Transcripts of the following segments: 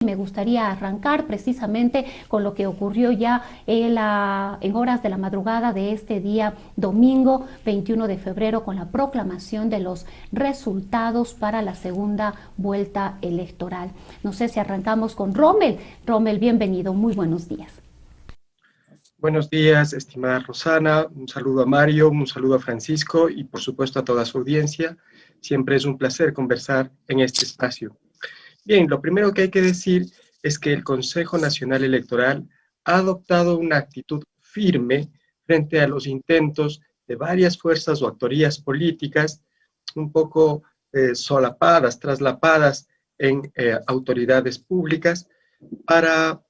me gustaría arrancar precisamente con lo que ocurrió ya en horas de la madrugada de este día domingo 21 de febrero con la proclamación de los resultados para la segunda vuelta electoral. No sé si arrancamos con Rommel. Rommel, bienvenido, muy buenos días. Buenos días, estimada Rosana, un saludo a Mario, un saludo a Francisco y por supuesto a toda su audiencia. Siempre es un placer conversar en este espacio. Bien, lo primero que hay que decir es que el Consejo Nacional Electoral ha adoptado una actitud firme frente a los intentos de varias fuerzas o actorías políticas un poco solapadas, traslapadas en autoridades públicas para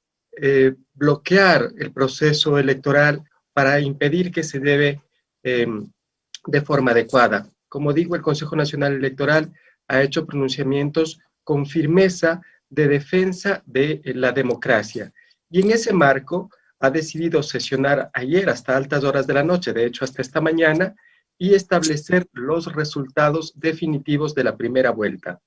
bloquear el proceso electoral, para impedir que se dé de forma adecuada. Como digo, el Consejo Nacional Electoral ha hecho pronunciamientos con firmeza de defensa de la democracia. Y en ese marco ha decidido sesionar ayer hasta altas horas de la noche, de hecho hasta esta mañana, y establecer los resultados definitivos de la primera vuelta.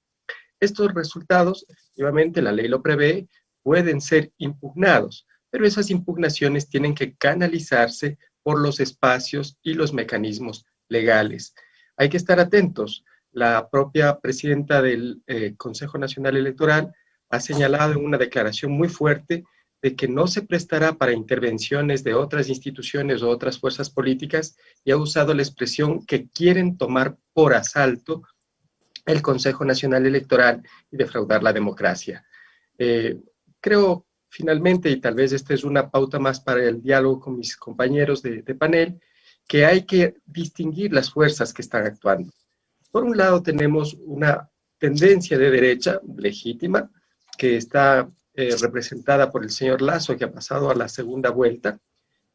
Estos resultados, efectivamente, la ley lo prevé, pueden ser impugnados, pero esas impugnaciones tienen que canalizarse por los espacios y los mecanismos legales. Hay que estar atentos. La propia presidenta del Consejo Nacional Electoral ha señalado en una declaración muy fuerte de que no se prestará para intervenciones de otras instituciones o otras fuerzas políticas y ha usado la expresión que quieren tomar por asalto el Consejo Nacional Electoral y defraudar la democracia. Creo finalmente, y tal vez esta es una pauta más para el diálogo con mis compañeros de panel, que hay que distinguir las fuerzas que están actuando. Por un lado tenemos una tendencia de derecha legítima, que está representada por el señor Lasso, que ha pasado a la segunda vuelta,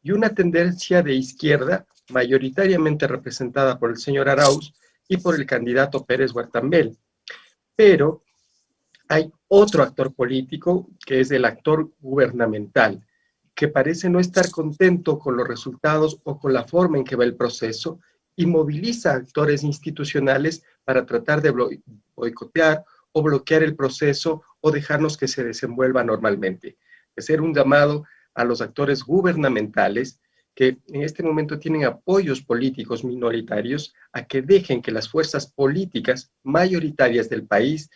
y una tendencia de izquierda, mayoritariamente representada por el señor Arauz y por el candidato Pérez Huertambel. Pero hay otro actor político, que es el actor gubernamental, que parece no estar contento con los resultados o con la forma en que va el proceso y moviliza actores institucionales para tratar de boicotear o bloquear el proceso o dejarnos que se desenvuelva normalmente. Hacer un llamado a los actores gubernamentales que en este momento tienen apoyos políticos minoritarios a que dejen que las fuerzas políticas mayoritarias del país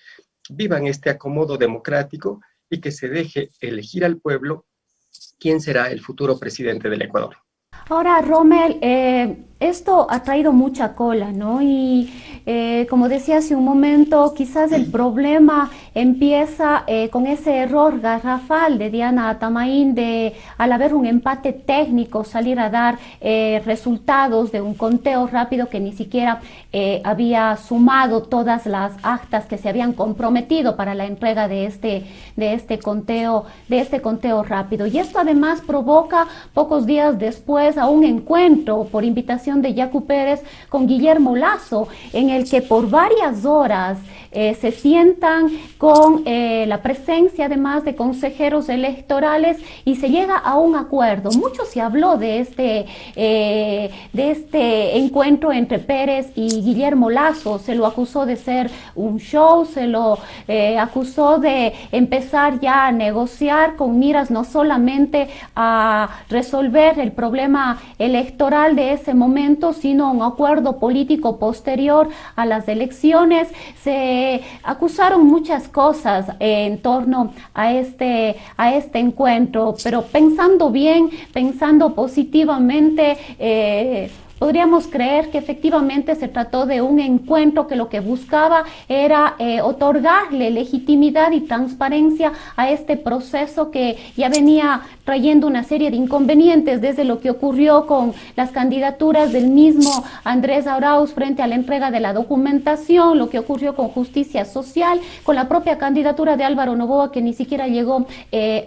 vivan este acomodo democrático y que se deje elegir al pueblo quién será el futuro presidente del Ecuador. Ahora, Rommel, esto ha traído mucha cola, ¿no? Y como decía hace un momento, quizás el problema empieza con ese error garrafal de Diana Tamaín de, al haber un empate técnico, salir a dar resultados de un conteo rápido que ni siquiera había sumado todas las actas que se habían comprometido para la entrega de este conteo rápido. Y esto además provoca pocos días después a un encuentro por invitación de Yacu Pérez con Guillermo Lasso, en el que por varias horas se sientan con la presencia además de consejeros electorales y se llega a un acuerdo. Mucho se habló de este encuentro entre Pérez y Guillermo Lasso. Se lo acusó de ser un show, se lo acusó de empezar ya a negociar con miras no solamente a resolver el problema electoral de ese momento, sino un acuerdo político posterior a las elecciones. Se acusaron muchas cosas en torno a este encuentro, pero pensando bien, pensando positivamente, podríamos creer que efectivamente se trató de un encuentro que lo que buscaba era otorgarle legitimidad y transparencia a este proceso que ya venía trayendo una serie de inconvenientes, desde lo que ocurrió con las candidaturas del mismo Andrés Arauz frente a la entrega de la documentación, lo que ocurrió con Justicia Social, con la propia candidatura de Álvaro Noboa que ni siquiera llegó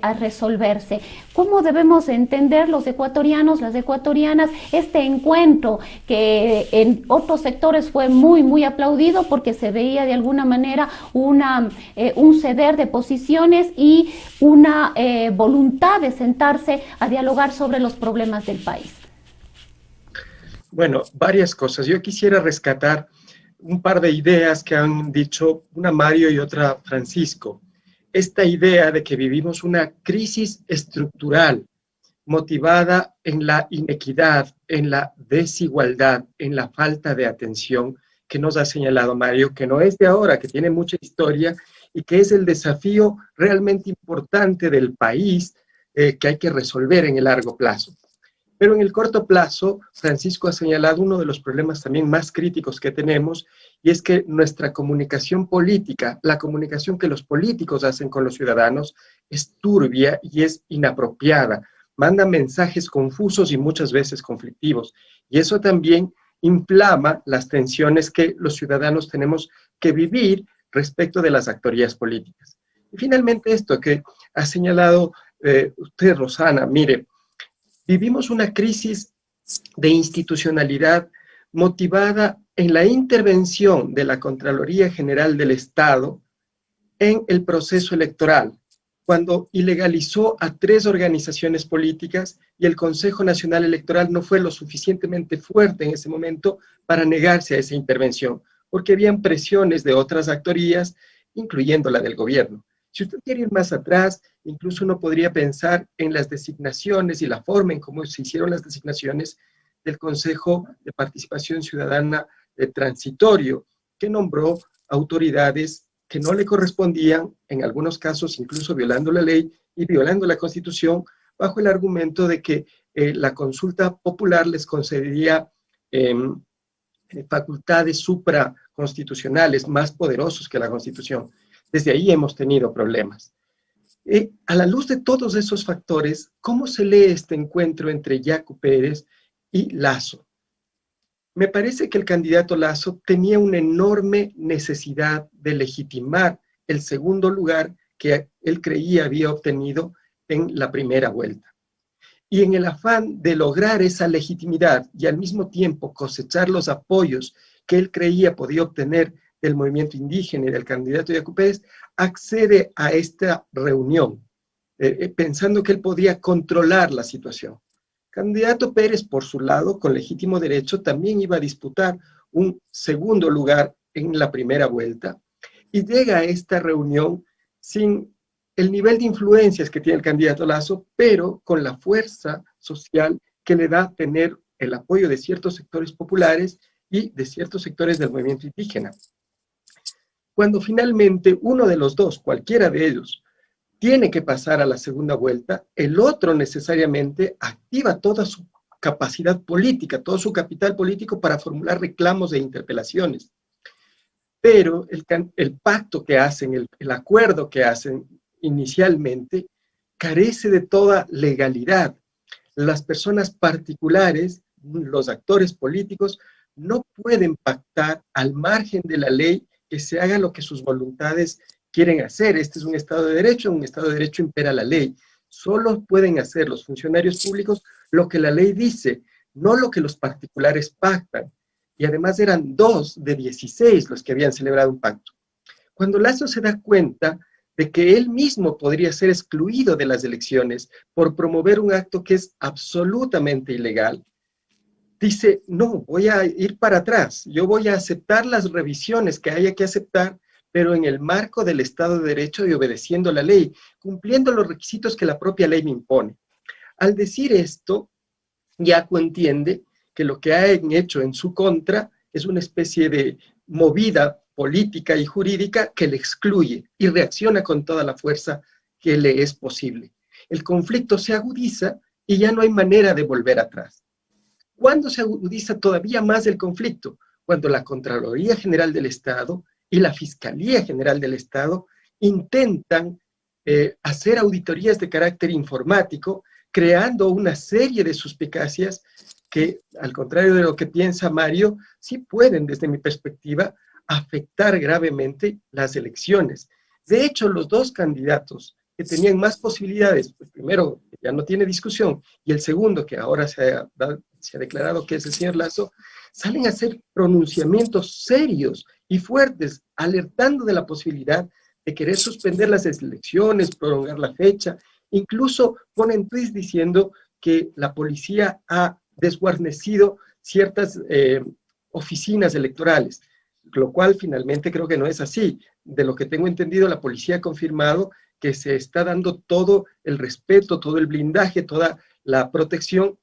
a resolverse. ¿Cómo debemos entender los ecuatorianos, las ecuatorianas, este encuentro que en otros sectores fue muy aplaudido porque se veía de alguna manera un ceder de posiciones y una voluntad de sentarse a dialogar sobre los problemas del país? Bueno, varias cosas. Yo quisiera rescatar un par de ideas que han dicho una Mario y otra Francisco. esta idea de que vivimos una crisis estructural motivada en la inequidad, en la desigualdad, en la falta de atención que nos ha señalado Mario, que no es de ahora, que tiene mucha historia y que es el desafío realmente importante del país que hay que resolver en el largo plazo. Pero en el corto plazo, Francisco ha señalado uno de los problemas también más críticos que tenemos, y es que nuestra comunicación política, la comunicación que los políticos hacen con los ciudadanos, es turbia y es inapropiada. Manda mensajes confusos y muchas veces conflictivos. Y eso también inflama las tensiones que los ciudadanos tenemos que vivir respecto de las actorías políticas. Y finalmente esto que ha señalado usted, Rosana, mire, vivimos una crisis de institucionalidad motivada en la intervención de la Contraloría General del Estado en el proceso electoral, cuando ilegalizó a 3 organizaciones políticas y el Consejo Nacional Electoral no fue lo suficientemente fuerte en ese momento para negarse a esa intervención, porque habían presiones de otras actorías, incluyendo la del gobierno. Si usted quiere ir más atrás, incluso uno podría pensar en las designaciones y la forma en cómo se hicieron las designaciones del Consejo de Participación Ciudadana Transitorio, que nombró autoridades que no le correspondían, en algunos casos incluso violando la ley y violando la Constitución, bajo el argumento de que la consulta popular les concedería facultades supraconstitucionales más poderosos que la Constitución. Desde ahí hemos tenido problemas. A la luz de todos esos factores, ¿cómo se lee este encuentro entre Yacu Pérez y Lasso? Me parece que el candidato Lasso tenía una enorme necesidad de legitimar el segundo lugar que él creía había obtenido en la primera vuelta. Y en el afán de lograr esa legitimidad y al mismo tiempo cosechar los apoyos que él creía podía obtener del movimiento indígena y del candidato Yacu Pérez, accede a esta reunión, pensando que él podía controlar la situación. Candidato Pérez, por su lado, con legítimo derecho, también iba a disputar un segundo lugar en la primera vuelta, y llega a esta reunión sin el nivel de influencias que tiene el candidato Lasso, pero con la fuerza social que le da tener el apoyo de ciertos sectores populares y de ciertos sectores del movimiento indígena. Cuando finalmente uno de los dos, cualquiera de ellos, tiene que pasar a la segunda vuelta, el otro necesariamente activa toda su capacidad política, todo su capital político para formular reclamos e interpelaciones. Pero el pacto que hacen, el acuerdo que hacen inicialmente, carece de toda legalidad. Las personas particulares, los actores políticos, no pueden pactar al margen de la ley que se haga lo que sus voluntades quieren hacer. Este es un Estado de Derecho, en un Estado de Derecho impera la ley. Solo pueden hacer los funcionarios públicos lo que la ley dice, no lo que los particulares pactan. Y además eran 2 de 16 los que habían celebrado un pacto. Cuando Lasso se da cuenta de que él mismo podría ser excluido de las elecciones por promover un acto que es absolutamente ilegal, dice, no, voy a ir para atrás, yo voy a aceptar las revisiones que haya que aceptar, pero en el marco del Estado de Derecho y obedeciendo la ley, cumpliendo los requisitos que la propia ley me impone. Al decir esto, Yacu entiende que lo que han hecho en su contra es una especie de movida política y jurídica que le excluye y reacciona con toda la fuerza que le es posible. El conflicto se agudiza y ya no hay manera de volver atrás. ¿Cuándo se agudiza todavía más el conflicto? Cuando la Contraloría General del Estado y la Fiscalía General del Estado intentan hacer auditorías de carácter informático, creando una serie de suspicacias que, al contrario de lo que piensa Mario, sí pueden, desde mi perspectiva, afectar gravemente las elecciones. De hecho, los dos candidatos que tenían más posibilidades, el primero, que ya no tiene discusión, y el segundo, que ahora se ha declarado que es el señor Lasso, salen a hacer pronunciamientos serios y fuertes, alertando de la posibilidad de querer suspender las elecciones, prolongar la fecha, incluso ponen tweets diciendo que la policía ha desguarnecido ciertas oficinas electorales, lo cual finalmente creo que no es así. De lo que tengo entendido, la policía ha confirmado que se está dando todo el respeto, todo el blindaje, toda la protección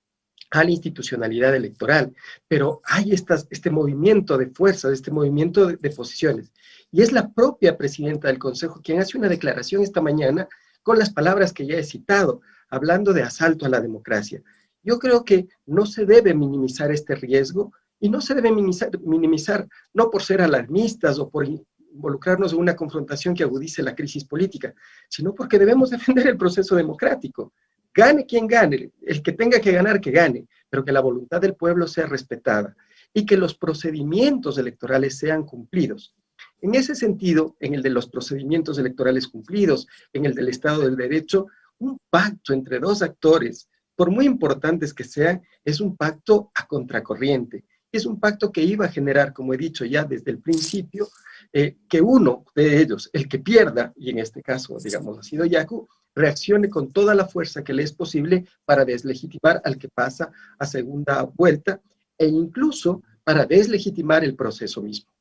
a la institucionalidad electoral, pero hay este movimiento de fuerzas, este movimiento de posiciones, y es la propia presidenta del Consejo quien hace una declaración esta mañana con las palabras que ya he citado, hablando de asalto a la democracia. Yo creo que no se debe minimizar este riesgo, y no se debe minimizar no por ser alarmistas o por involucrarnos en una confrontación que agudice la crisis política, sino porque debemos defender el proceso democrático. Gane quien gane, el que tenga que ganar, que gane, pero que la voluntad del pueblo sea respetada y que los procedimientos electorales sean cumplidos. En ese sentido, en el de los procedimientos electorales cumplidos, en el del Estado del Derecho, un pacto entre dos actores, por muy importantes que sean, es un pacto a contracorriente. Es un pacto que iba a generar, como he dicho ya desde el principio, que uno de ellos, el que pierda, y en este caso, digamos, ha sido Yacu, reaccione con toda la fuerza que le es posible para deslegitimar al que pasa a segunda vuelta e incluso para deslegitimar el proceso mismo.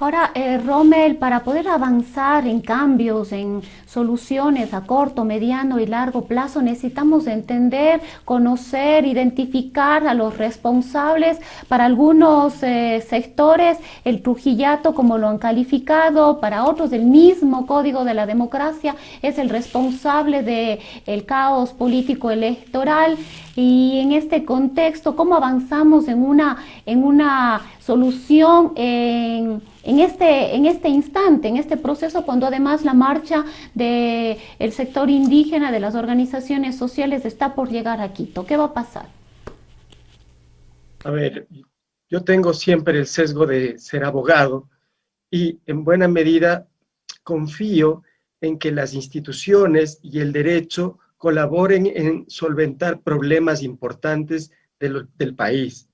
Ahora, Rommel, para poder avanzar en cambios, en soluciones a corto, mediano y largo plazo, necesitamos entender, conocer, identificar a los responsables. Para algunos sectores, el trujillato, como lo han calificado, para otros, el mismo Código de la Democracia es el responsable del caos político electoral. Y en este contexto, ¿cómo avanzamos en una solución en este instante, en este proceso, cuando además la marcha del sector indígena, de las organizaciones sociales, está por llegar a Quito? ¿Qué va a pasar? A ver, yo tengo siempre el sesgo de ser abogado y en buena medida confío en que las instituciones y el derecho colaboren en solventar problemas importantes del país.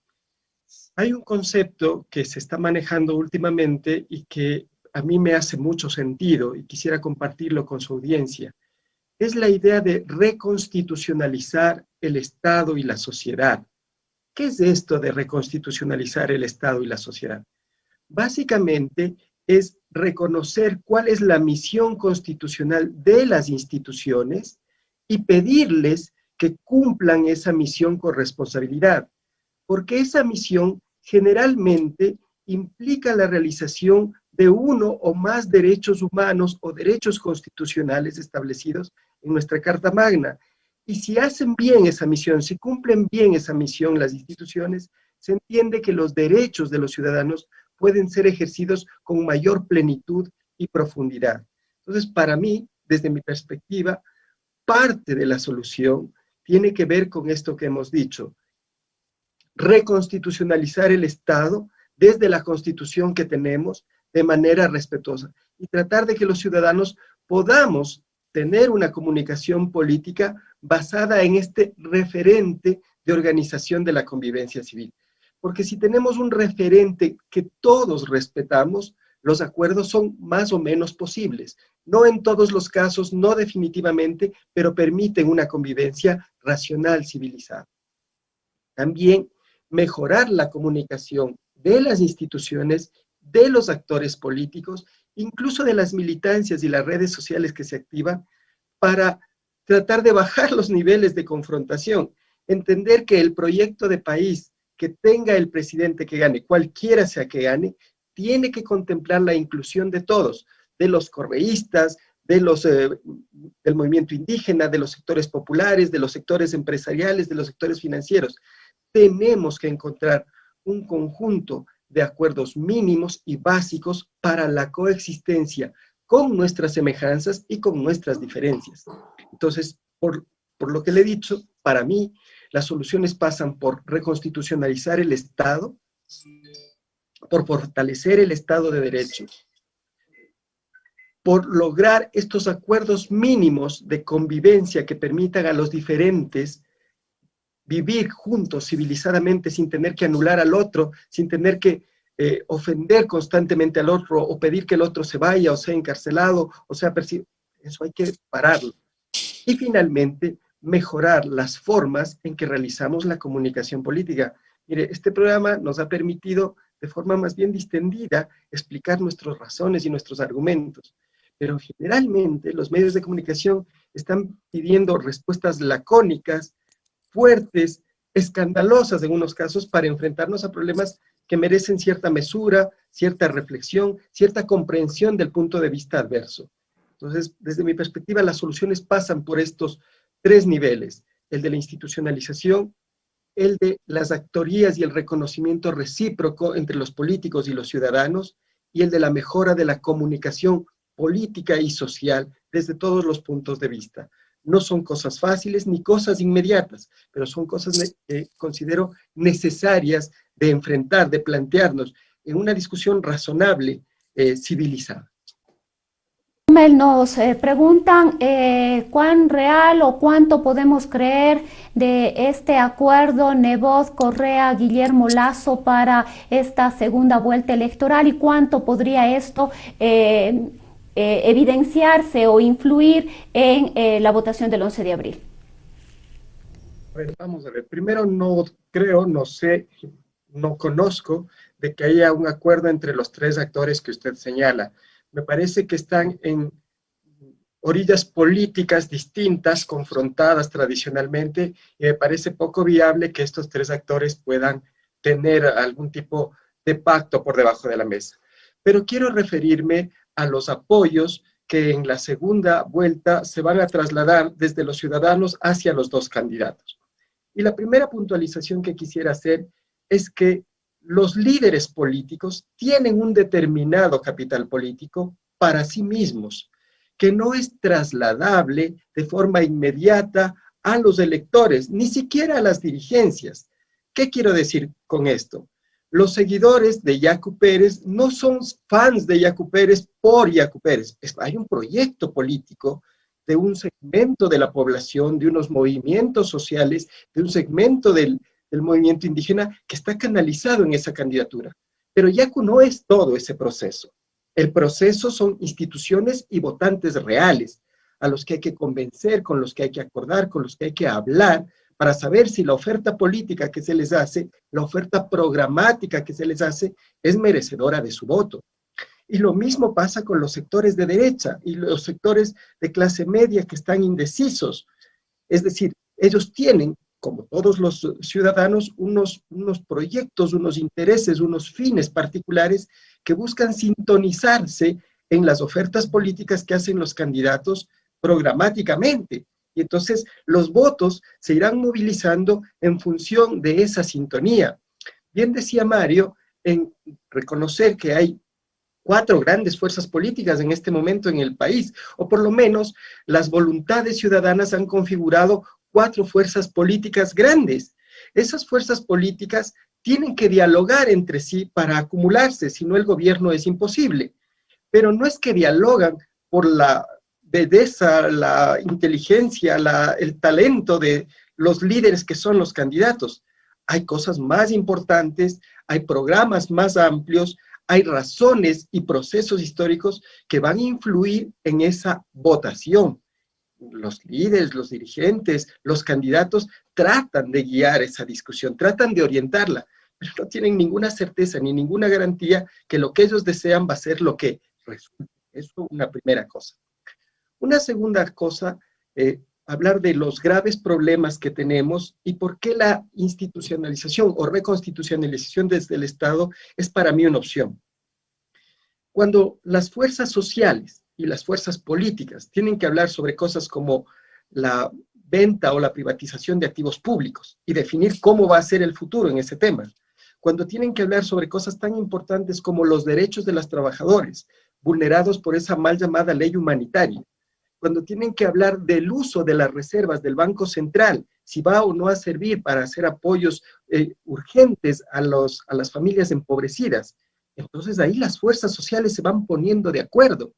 Hay un concepto que se está manejando últimamente y que a mí me hace mucho sentido y quisiera compartirlo con su audiencia. Es la idea de reconstitucionalizar el Estado y la sociedad. ¿Qué es esto de reconstitucionalizar el Estado y la sociedad? Básicamente es reconocer cuál es la misión constitucional de las instituciones y pedirles que cumplan esa misión con responsabilidad, porque esa misión generalmente implica la realización de uno o más derechos humanos o derechos constitucionales establecidos en nuestra Carta Magna. Y si hacen bien esa misión, si cumplen bien esa misión las instituciones, se entiende que los derechos de los ciudadanos pueden ser ejercidos con mayor plenitud y profundidad. Entonces, para mí, desde mi perspectiva, parte de la solución tiene que ver con esto que hemos dicho: reconstitucionalizar el Estado desde la Constitución que tenemos de manera respetuosa y tratar de que los ciudadanos podamos tener una comunicación política basada en este referente de organización de la convivencia civil. Porque si tenemos un referente que todos respetamos, los acuerdos son más o menos posibles. No en todos los casos, no definitivamente, pero permiten una convivencia racional, civilizada. También mejorar la comunicación de las instituciones, de los actores políticos, incluso de las militancias y las redes sociales que se activan para tratar de bajar los niveles de confrontación. Entender que el proyecto de país que tenga el presidente que gane, cualquiera sea que gane, tiene que contemplar la inclusión de todos, de los correístas, del movimiento indígena, de los sectores populares, de los sectores empresariales, de los sectores financieros. Tenemos que encontrar un conjunto de acuerdos mínimos y básicos para la coexistencia con nuestras semejanzas y con nuestras diferencias. Entonces, por lo que le he dicho, para mí, las soluciones pasan por reconstitucionalizar el Estado, por fortalecer el Estado de Derecho, por lograr estos acuerdos mínimos de convivencia que permitan a los diferentes vivir juntos civilizadamente sin tener que anular al otro, sin tener que ofender constantemente al otro o pedir que el otro se vaya o sea encarcelado o sea perseguido. Eso hay que pararlo. Y finalmente, mejorar las formas en que realizamos la comunicación política. Mire, este programa nos ha permitido de forma más bien distendida explicar nuestras razones y nuestros argumentos, pero generalmente los medios de comunicación están pidiendo respuestas lacónicas, fuertes, escandalosas en unos casos, para enfrentarnos a problemas que merecen cierta mesura, cierta reflexión, cierta comprensión del punto de vista adverso. Entonces, desde mi perspectiva, las soluciones pasan por estos tres niveles: el de la institucionalización, el de las actorías y el reconocimiento recíproco entre los políticos y los ciudadanos, y el de la mejora de la comunicación política y social desde todos los puntos de vista. No son cosas fáciles ni cosas inmediatas, pero son cosas que considero necesarias de enfrentar, de plantearnos en una discusión razonable, civilizada. Nos preguntan cuán real o cuánto podemos creer de este acuerdo Nebot-Correa-Guillermo Lasso para esta segunda vuelta electoral, y cuánto podría esto evidenciarse o influir en la votación del 11 de abril. A ver, vamos a ver. Primero, no creo, no sé, no conozco de que haya un acuerdo entre los tres actores que usted señala. Me parece que están en orillas políticas distintas, confrontadas tradicionalmente, y me parece poco viable que estos tres actores puedan tener algún tipo de pacto por debajo de la mesa. Pero quiero referirme a los apoyos que en la segunda vuelta se van a trasladar desde los ciudadanos hacia los dos candidatos. Y la primera puntualización que quisiera hacer es que los líderes políticos tienen un determinado capital político para sí mismos, que no es trasladable de forma inmediata a los electores, ni siquiera a las dirigencias. ¿Qué quiero decir con esto? Los seguidores de Yacu Pérez no son fans de Yacu Pérez por Yacu Pérez. Hay un proyecto político de un segmento de la población, de unos movimientos sociales, de un segmento del movimiento indígena que está canalizado en esa candidatura. Pero Yacu no es todo ese proceso. El proceso son instituciones y votantes reales, a los que hay que convencer, con los que hay que acordar, con los que hay que hablar, para saber si la oferta política que se les hace, la oferta programática que se les hace, es merecedora de su voto. Y lo mismo pasa con los sectores de derecha y los sectores de clase media que están indecisos. Es decir, ellos tienen, como todos los ciudadanos, unos proyectos, unos intereses, unos fines particulares que buscan sintonizarse en las ofertas políticas que hacen los candidatos programáticamente. Y entonces los votos se irán movilizando en función de esa sintonía. Bien decía Mario, en reconocer que hay 4 grandes fuerzas políticas en este momento en el país, o por lo menos las voluntades ciudadanas han configurado 4 fuerzas políticas grandes. Esas fuerzas políticas tienen que dialogar entre sí para acumularse, si no el gobierno es imposible. Pero no es que dialogan por la belleza, la inteligencia, el talento de los líderes que son los candidatos. Hay cosas más importantes, hay programas más amplios, hay razones y procesos históricos que van a influir en esa votación. Los líderes, los dirigentes, los candidatos tratan de guiar esa discusión, tratan de orientarla, pero no tienen ninguna certeza ni ninguna garantía que lo que ellos desean va a ser lo que resulte. Eso es una primera cosa. Una segunda cosa, hablar de los graves problemas que tenemos y por qué la institucionalización o reconstitucionalización desde el Estado es para mí una opción. Cuando las fuerzas sociales y las fuerzas políticas tienen que hablar sobre cosas como la venta o la privatización de activos públicos y definir cómo va a ser el futuro en ese tema, cuando tienen que hablar sobre cosas tan importantes como los derechos de los trabajadores, vulnerados por esa mal llamada ley humanitaria, cuando tienen que hablar del uso de las reservas del Banco Central, si va o no a servir para hacer apoyos urgentes a las familias empobrecidas, entonces ahí las fuerzas sociales se van poniendo de acuerdo.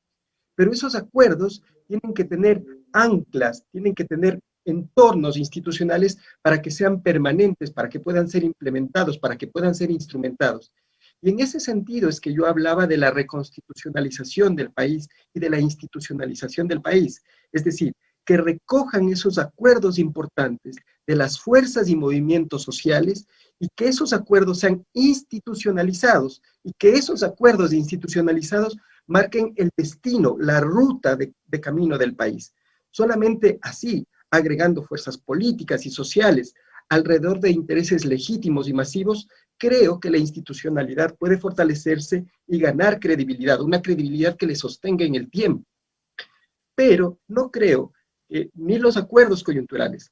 Pero esos acuerdos tienen que tener anclas, tienen que tener entornos institucionales para que sean permanentes, para que puedan ser implementados, para que puedan ser instrumentados. Y en ese sentido es que yo hablaba de la reconstitucionalización del país y de la institucionalización del país. Es decir, que recojan esos acuerdos importantes de las fuerzas y movimientos sociales y que esos acuerdos sean institucionalizados y que esos acuerdos institucionalizados marquen el destino, la ruta de camino del país. Solamente así, agregando fuerzas políticas y sociales alrededor de intereses legítimos y masivos, creo que la institucionalidad puede fortalecerse y ganar credibilidad, una credibilidad que le sostenga en el tiempo. Pero no creo que ni los acuerdos coyunturales,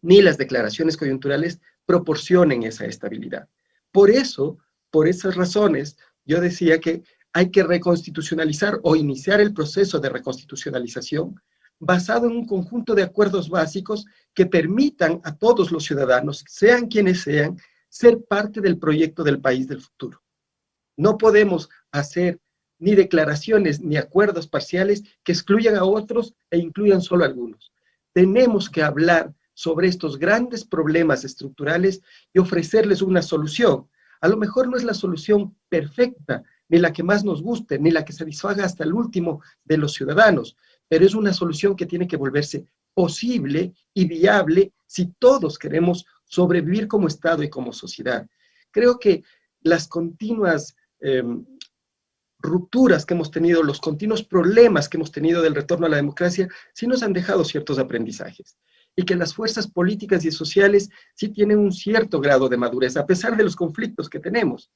ni las declaraciones coyunturales proporcionen esa estabilidad. Por eso, por esas razones, yo decía que hay que reconstitucionalizar o iniciar el proceso de reconstitucionalización basado en un conjunto de acuerdos básicos que permitan a todos los ciudadanos, sean quienes sean, ser parte del proyecto del país del futuro. No podemos hacer ni declaraciones ni acuerdos parciales que excluyan a otros e incluyan solo a algunos. Tenemos que hablar sobre estos grandes problemas estructurales y ofrecerles una solución. A lo mejor no es la solución perfecta, ni la que más nos guste, ni la que satisfaga hasta el último de los ciudadanos, pero es una solución que tiene que volverse posible y viable si todos queremos sobrevivir como Estado y como sociedad. Creo que las continuas rupturas que hemos tenido, los continuos problemas que hemos tenido del retorno a la democracia, sí nos han dejado ciertos aprendizajes. Y que las fuerzas políticas y sociales sí tienen un cierto grado de madurez, a pesar de los conflictos que tenemos.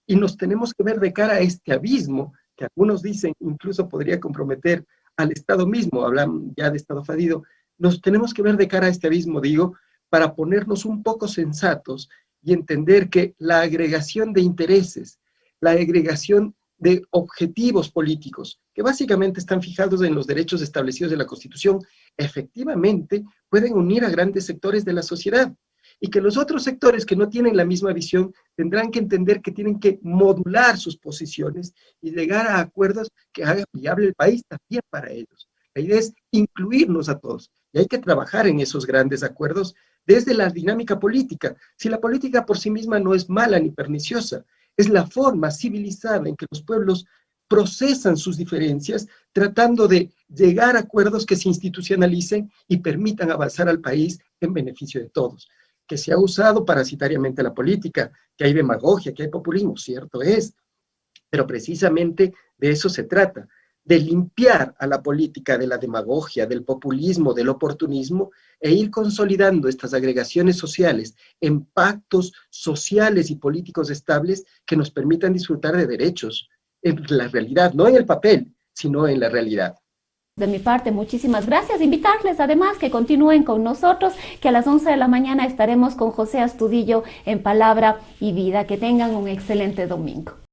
Y nos tenemos que ver de cara a este abismo, que algunos dicen incluso podría comprometer al Estado mismo, hablan ya de Estado fallido. Nos tenemos que ver de cara a este abismo, digo, para ponernos un poco sensatos y entender que la agregación de intereses, la agregación de objetivos políticos, que básicamente están fijados en los derechos establecidos en la Constitución, efectivamente pueden unir a grandes sectores de la sociedad, y que los otros sectores que no tienen la misma visión tendrán que entender que tienen que modular sus posiciones y llegar a acuerdos que hagan viable el país también para ellos. La idea es incluirnos a todos, y hay que trabajar en esos grandes acuerdos desde la dinámica política. Si la política por sí misma no es mala ni perniciosa, es la forma civilizada en que los pueblos procesan sus diferencias, tratando de llegar a acuerdos que se institucionalicen y permitan avanzar al país en beneficio de todos. Que se ha usado parasitariamente la política, que hay demagogia, que hay populismo, cierto es, pero precisamente de eso se trata, de limpiar a la política de la demagogia, del populismo, del oportunismo, e ir consolidando estas agregaciones sociales en pactos sociales y políticos estables que nos permitan disfrutar de derechos en la realidad, no en el papel, sino en la realidad. De mi parte, muchísimas gracias. Invitarles además que continúen con nosotros, que a las 11 de la mañana estaremos con José Astudillo en Palabra y Vida. Que tengan un excelente domingo.